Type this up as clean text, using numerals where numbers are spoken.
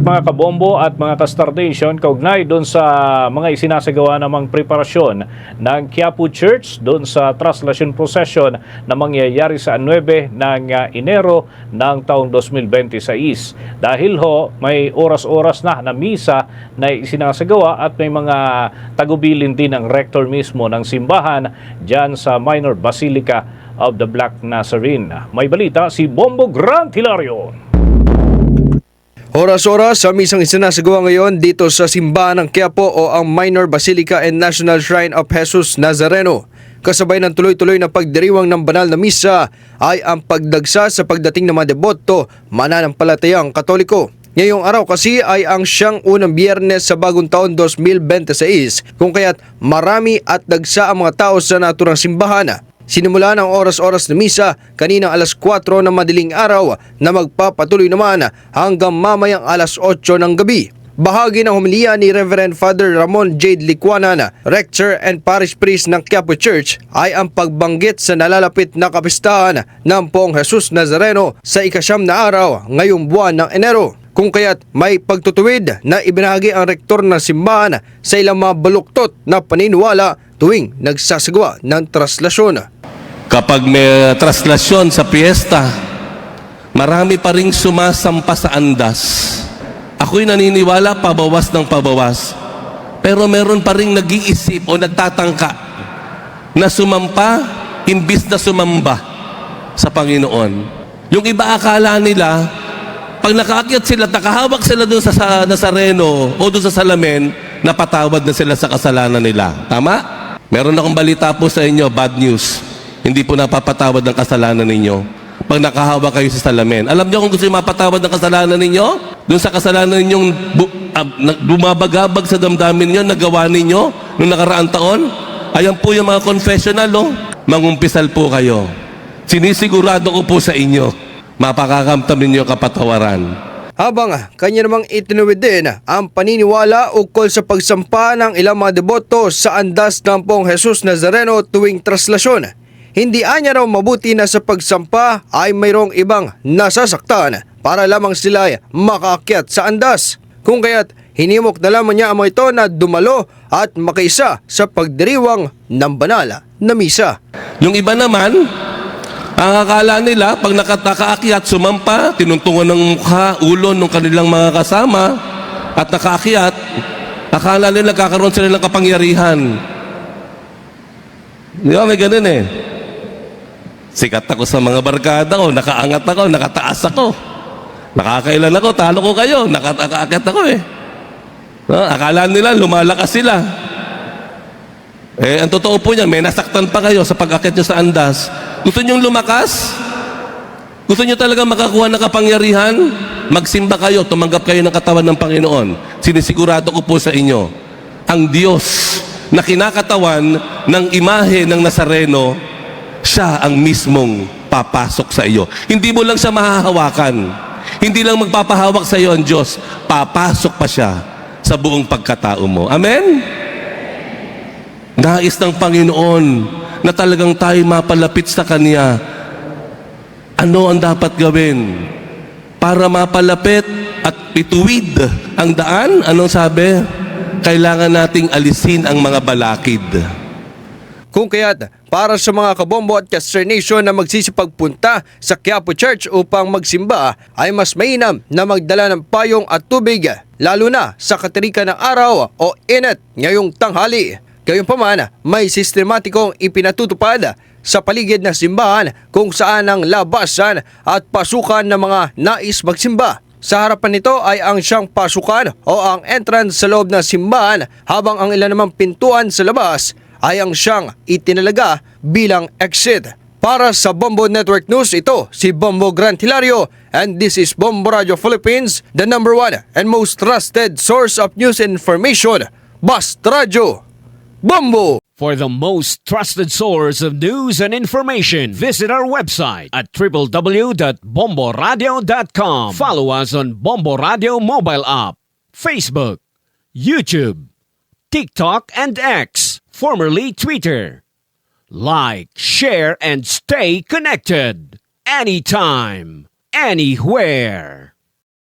Mga kabombo at mga ka-station, kaugnay doon sa mga isinasagawa namang preparasyon ng Quiapo Church doon sa Traslasyon Procession na mangyayari sa 9 ng Enero ng taong 2026. Dahil may oras-oras na misa na isinasagawa at may mga tagubilin din ng rector mismo ng simbahan dyan sa Minor Basilica of the Black Nazarene. May balita si Bombo Grant Hilario. Oras-oras sa misang isinasagawa ngayon dito sa simbahan ng Quiapo o ang Minor Basilica and National Shrine of Jesus Nazareno. Kasabay ng tuloy-tuloy na pagdiriwang ng banal na misa ay ang pagdagsa sa pagdating ng mga deboto mananampalatayang Katoliko. Ngayong araw kasi ay ang siyang unang biyernes sa bagong taon 2026 kung kaya't marami at dagsa ang mga tao sa naturang simbahan. Sinimula ng oras-oras na misa kanina alas 4 ng madaling araw na magpapatuloy naman hanggang mamayang alas 8 ng gabi. Bahagi ng homilya ni Reverend Father Ramon Jade Licuanan, Rector and Parish Priest ng Quiapo Church ay ang pagbanggit sa nalalapit na kapistahan ng Poong Jesus Nazareno sa ika-9 na araw ngayong buwan ng Enero. Kung kaya't may pagtutuwid na ibinahagi ang rektor ng simbahan sa ilang mga baluktot na paniniwala tuwing nagsasagawa ng traslasyon. Kapag may traslasyon sa piyesta, marami pa ring sumasampa sa andas. Ako'y naniniwala pabawas ng pabawas. Pero meron pa ring nag-iisip o nagtatangka na sumampa imbis na sumamba sa Panginoon. Yung iba akala nila, pag nakaakyat sila, nakahawak sila doon sa Nazareno o doon sa salamin, napatawad na sila sa kasalanan nila. Tama? Meron akong balita po sa inyo, bad news. Hindi po napapatawad ng kasalanan ninyo pag nakahawa kayo sa salamin. Alam niyo kung gusto niyo mapatawad ng kasalanan ninyo? Doon sa kasalanan ninyong bumabagabag sa damdamin niyo, nagawa ninyo noong nakaraang taon? Ayan po yung mga confessional, Mangumpisal po kayo. Sinisigurado ko po sa inyo, mapakakamtam ninyo kapatawaran. Habang kanya namang itinuwid din ang paniniwala ukol sa pagsampa ng ilang mga deboto sa andas ng Poong Jesus Nazareno tuwing traslasyon. Hindi anya raw mabuti na sa pagsampa ay mayroong ibang nasasaktan para lamang sila ay makaakyat sa andas. Kung kaya't hinimok na lamang niya ang mga ito na dumalo at makiisa sa pagdiriwang ng banal na misa. Yung iba naman, ang akala nila, pag nakaakyat, sumampa, tinuntungan ng mukha, ulo ng kanilang mga kasama, at nakaakyat, akala nila kakaroon sila ng kapangyarihan. Di ba, may ganun Sikat ako sa mga barkada ko, nakaangat ako, nakataas ako. Nakakailan ako, talo ko kayo, nakaakyat ako Akala nila, lumalakas sila. Ang totoo po niyan, may nasaktan pa kayo sa pag-akyat nyo sa andas. Gusto nyong lumakas? Gusto nyo talaga makakuha ng kapangyarihan? Magsimba kayo, tumanggap kayo ng katawan ng Panginoon. Sinisigurado ko po sa inyo, ang Diyos na kinakatawan ng imahe ng Nazareno, siya ang mismong papasok sa iyo. Hindi mo lang siya mahahawakan. Hindi lang magpapahawak sa iyo ang Diyos. Papasok pa siya sa buong pagkatao mo. Amen? Nais ng Panginoon na talagang tayo mapalapit sa Kanya. Ano ang dapat gawin para mapalapit at ituwid ang daan? Anong sabi? Kailangan nating alisin ang mga balakid. Kung kaya't para sa mga kabombo at ka-station na magsisipagpunta sa Quiapo Church upang magsimba ay mas mainam na magdala ng payong at tubig lalo na sa katirikan ng araw o init ngayong tanghali. Gayunpaman, may sistematikong ipinatutupad sa paligid ng simbahan kung saan ang labasan at pasukan ng mga nais magsimba. Sa harapan nito ay ang siyang pasukan o ang entrance sa loob ng simbahan habang ang ilan namang pintuan sa labas ay ang siyang itinalaga bilang exit. Para sa Bombo Network News, ito si Bombo Grant Hilario and this is Bombo Radio Philippines, the #1 and most trusted source of news and information. Basta Radio Bombo! For the most trusted source of news and information, visit our website at www.bomboradio.com. Follow us on Bombo Radio mobile app, Facebook, YouTube, TikTok, and X, formerly Twitter. Like, share, and stay connected. Anytime, anywhere.